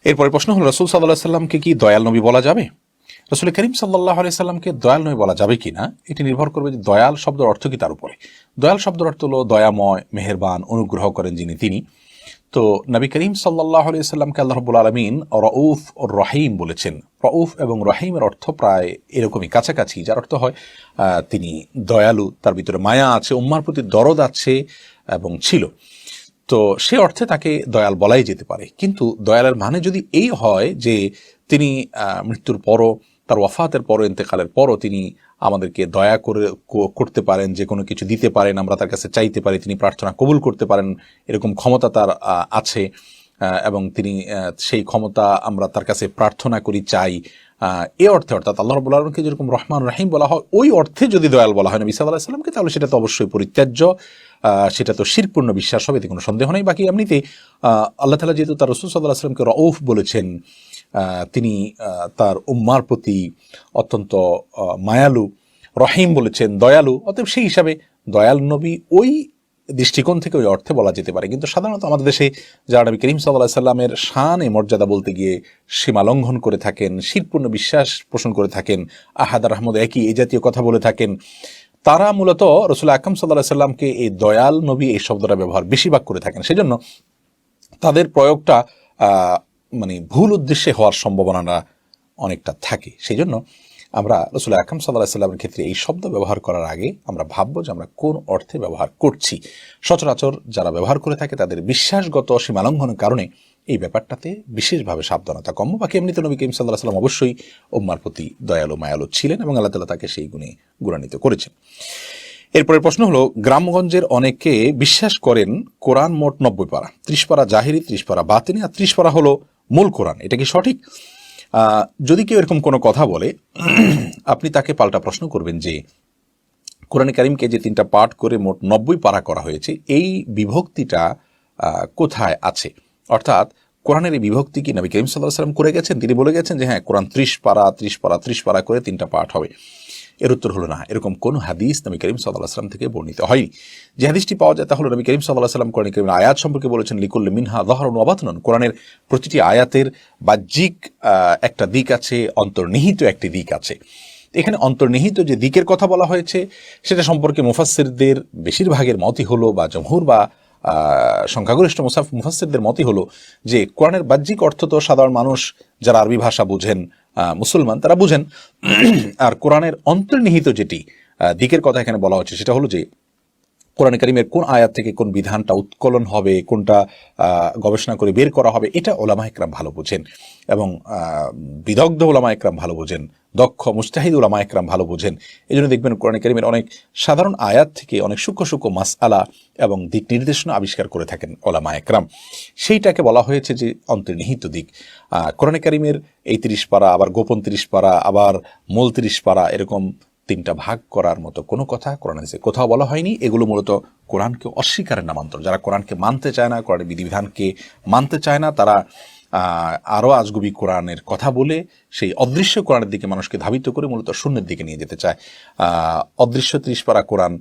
এরপরে প্রশ্ন হলো, রাসূল সাল্লাল্লাহু আলাইহি সাল্লামকে কি দয়াল নবী বলা যাবে? রাসূল করিম সাল্লাল্লাহু আলাইহি সাল্লামকে দয়াল নবী বলা যাবে কিনা এটি নির্ভর করবে যে দয়াল শব্দের অর্থ কি তার উপরে। দয়াল শব্দের অর্থ হলো দয়াময়, মেহেরবান, অনুগ্রহ করেন যিনি তিনি। তো নবী করিম সাল্লাল্লাহু আলাইহি সাল্লামকে আল্লাহ রাব্বুল আলামিন রউফ ও রহিম বলেছেন। রউফ এবং রহিমের অর্থ প্রায় এরকমই কাছাকাছি, যার অর্থ হয় তিনি দয়ালু, তার ভিতরে মায়া আছে, উম্মার প্রতি দরদ আছে এবং ছিল। তো সে অর্থে তাকে দয়াল বলাই যেতে পারে। কিন্তু দয়ালের মানে যদি এই হয় যে তিনি মৃত্যুর পরও, তার ওয়াফাতের পরও, ইন্তেকালের পরও তিনি আমাদেরকে দয়া করতে পারেন, যে কোনো কিছু দিতে পারেন, আমরা তার কাছে চাইতে পারি, তিনি প্রার্থনা কবুল করতে পারেন, এরকম ক্ষমতা তার আছে এবং তিনি সেই ক্ষমতা আমরা তার কাছে প্রার্থনা করি, চাই, এ অর্থে, অর্থাৎ আল্লাহ রাব্বুল আলামিনকে যেরকম রহমান রহিম বলা হয় ওই অর্থে যদি দয়াল বলা হয় নবী সাল্লাল্লাহু আলাইহি সাল্লামকে, তাহলে সেটা তো অবশ্যই পরিত্যাজ্য, সেটা তো শিরকপূর্ণ বিশ্বাস হবে, এতে কোনো সন্দেহ নেই। বাকি এমনিতে আল্লাহ তাআলা যেহেতু তার রাসূল সাল্লাল্লাহু আলাইহি সাল্লামকে রউফ বলেছেন, তিনি তার উম্মার প্রতি অত্যন্ত মায়ালু, রহিম বলেছেন দয়ালু, অতএব সেই হিসাবে দয়াল নবী ওই দৃষ্টিকোণ থেকে ওই অর্থে বলা যেতে পারে। কিন্তু সাধারণত আমাদের দেশে যারা নবী করিম সাল্লাল্লাহু আলাইহি সাল্লামের শান মর্যাদা বলতে গিয়ে সীমা লঙ্ঘন করে থাকেন, শিরকপূর্ণ বিশ্বাস পোষণ করে থাকেন, আহাদ আর আহমদ একই, এই জাতীয় কথা বলে থাকেন, তারা মূলত রাসূল আকরাম সাল্লাল্লাহু আলাইহি সাল্লামকে এই দয়াল নবী এই শব্দটা ব্যবহার বেশিরভাগ করে থাকেন। সেজন্য তাদের প্রয়োগটা মানে ভুল উদ্দেশ্যে হওয়ার সম্ভাবনাটা অনেকটা থাকে। সেই জন্য আমরা রাসূল আকরাম সাল্লাল্লাহু আলাইহি সাল্লামের ক্ষেত্রে এই শব্দ ব্যবহার করার আগে আমরা ভাববো যে আমরা কোন অর্থে ব্যবহার করছি। সচরাচর যারা ব্যবহার করে থাকে তাদের বিশ্বাসগত সীমালঙ্ঘনের কারণে এই ব্যাপারটাতে বিশেষভাবে সাবধানতা কম। বাকি এমনিতে নবী করিম সাল্লাল্লাহু আলাইহি সাল্লাম অবশ্যই উম্মার প্রতি দয়ালু মায়ালু ছিলেন এবং আল্লাহ তাআলা তাকে সেই গুণে গুণান্বিত করেছেন। এরপরের প্রশ্ন হলো, গ্রামগঞ্জের অনেকে বিশ্বাস করেন কোরআন মোট 90 পারা, 30 পারা জাহিরি, 30 পারা বাতিনি আর 30 পারা হলো মূল কোরআন, এটা কি সঠিক? যদি কেউ এরকম কোনো কথা বলে আপনি তাকে পাল্টা প্রশ্ন করবেন যে কোরআনে কারিমকে যে 3টা পাঠ করে মোট 90 পারা করা হয়েছে, এই বিভক্তিটা কোথায় আছে? অর্থাৎ কোরআনের এই বিভক্তি কি নবী করিম সাল্লাল্লাহু আলাইহি ওয়াসাল্লাম করে গেছেন? তিনি বলে গেছেন যে হ্যাঁ, কোরআন 30 পারা 30 পারা 30 পারা করে 3টা পাঠ হবে? এর উত্তর হলো না, এরকম কোন হাদিস নবী করিম সাল্লাল্লাহু আলাইহি ওয়াসাল্লাম থেকে বর্ণিত হয়নি। যে হাদিসটি পাওয়া যায় তাহলে নবী করিম সাল্লাল্লাহু আলাইহি ওয়াসাল্লাম কোরআন কারীমের আয়াত সম্পর্কে বলেছেন লিকুল্লি মিনহা যাহরুন ওয়া বাতনুন, কোরআনের প্রতিটি আয়াতের বাহ্যিক একটা দিক আছে, অন্তর্নিহিত একটি দিক আছে। এখানে অন্তর্নিহিত যে দিকের কথা বলা হয়েছে সেটা সম্পর্কে মুফাসসিরদের বেশিরভাগের মতই হলো, বা জমহুর বা সংখ্যাগরিষ্ঠ মুফাসসিরদের মতই হলো যে কোরআনের বাহ্যিক অর্থ তো সাধারণ মানুষ যারা আরবি ভাষা বুঝেন, মুসলমান, তারা বুঝেন। আর কোরআনের অন্তর্নিহিত যেটি দিকের কথা এখানে বলা হচ্ছে সেটা হলো যে কোরআন কারীমের কোন আয়াত থেকে কোন বিধানটা উৎকলন হবে, কোনটা গবেষণা করে বের করা হবে, এটা ওলামা ইকরাম ভালো বোঝেন এবং বিদগ্ধ ওলামা ইকরাম ভালো বোঝেন, দক্ষ মুজতাহিদ ওলামা ইকরাম ভালো বোঝেন। এই জন্য দেখবেন কোরআন কারীমের অনেক সাধারণ আয়াত থেকে অনেক সূক্ষ্ম সূক্ষ্ম মাসআলা এবং দিক নির্দেশনা আবিষ্কার করে থাকেন ওলামা ইকরাম। সেইটাকে বলা হয়েছে যে অন্তর্নিহিত দিক। কোরআন কারীমের এই 30 পারা, আবার গোপন 30 পারা, আবার মূল 30 পারা, এরকম 3টা ভাগ করার মতো কোনো কথা কোরআন হাদিসে কোথাও বলা হয়নি। এগুলো মূলত কোরআনকে অস্বীকারের নামান্তর। যারা কোরআনকে মানতে চায় না, কোরআনের বিধিবিধানকে মানতে চায় না, তারা আরও আজগুবি কোরআনের কথা বলে সেই অদৃশ্য কোরআনের দিকে মানুষকে ধাবিত করে মূলত শূন্যের দিকে নিয়ে যেতে চায়। অদৃশ্য 30 পারা কোরআন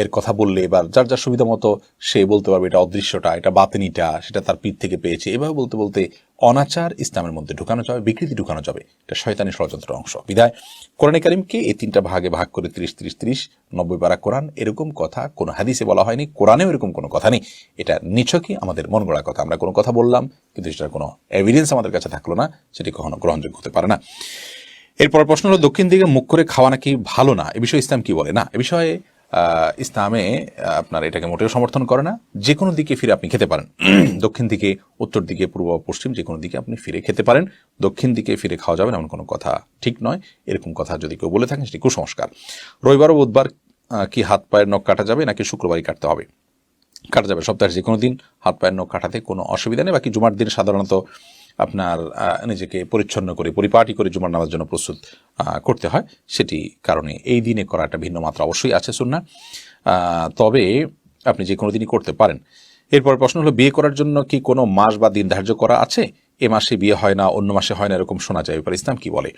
এর কথা বললে এবার যার যার সুবিধা মতো সে বলতে পারবে এটা অদৃশ্যটা, এটা বাতিনিটা, সেটা তার পীর থেকে পেয়েছে। এভাবে বলতে বলতে অনাচার ইসলামের মধ্যে ঢুকানো যাবে, বিকৃতি ঢুকানো যাবে। এটা শয়তানি ষড়যন্ত্রের অংশ। বিধায় কোরআনে কারীমকে এই 3টা ভাগে ভাগ করে 30 30 30 90 পারা কোরআন, এরকম কথা কোনো হাদিসে বলা হয়নি, কোরআনেও এরকম কোনো কথা নেই। এটা নিছকই আমাদের মন গড়া কথা। আমরা কোনো কথা বললাম কিন্তু সেটার কোনো এভিডেন্স আমাদের কাছে থাকলো না, সেটি কখনো গ্রহণযোগ্য হতে পারে না। এরপর প্রশ্ন হলো, দক্ষিণ দিকে মুখ করে খাওয়া নাকি ভালো না, এ বিষয়ে ইসলাম কি বলে? না, এ বিষয়ে ইসলামে আপনার এটাকে মোটেও সমর্থন করে না। যে কোনো দিকে ফিরে আপনি খেতে পারেন। দক্ষিণ দিকে, উত্তর দিকে, পূর্ব পশ্চিম, যে কোনো দিকে আপনি ফিরে খেতে পারেন। দক্ষিণ দিকে ফিরে খাওয়া যাবে না এমন কোনো কথা ঠিক নয়। এরকম কথা যদি কেউ বলে থাকেন সেটি কুসংস্কার। রবিবার ও বুধবার কি হাত পায়ের নখ কাটা যাবে নাকি শুক্রবারই কাটতে হবে? কাটা যাবে, সপ্তাহের যে কোনো দিন হাত পায়ের নখ কাটাতে কোনো অসুবিধা নেই। বাকি জুমার দিন সাধারণত আপনার নিজেকে পরিচ্ছন্ন করে পরিপাটি করে জুমার নামাজের জন্য প্রস্তুত করতে হয়, সেটি কারণে এই দিনে করা একটা ভিন্ন মাত্রা অবশ্যই আছে সুন্নাহ। তবে আপনি যে কোনো দিনই করতে পারেন। এরপর প্রশ্ন হলো, বিয়ে করার জন্য কি কোনো মাস বা দিন ধার্য করা আছে? এ মাসে বিয়ে হয় না, অন্য মাসে হয় না, এরকম শোনা যায়। এবার ইসলাম কি বলে?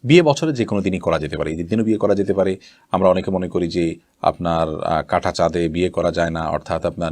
বিয়ে বছরে যে কোনো দিনই করা যেতে পারে, ঈদের দিনও বিয়ে করা যেতে পারে। আমরা অনেকে মনে করি যে আপনার কাটা চাঁদে বিয়ে করা যায় না, অর্থাৎ আপনার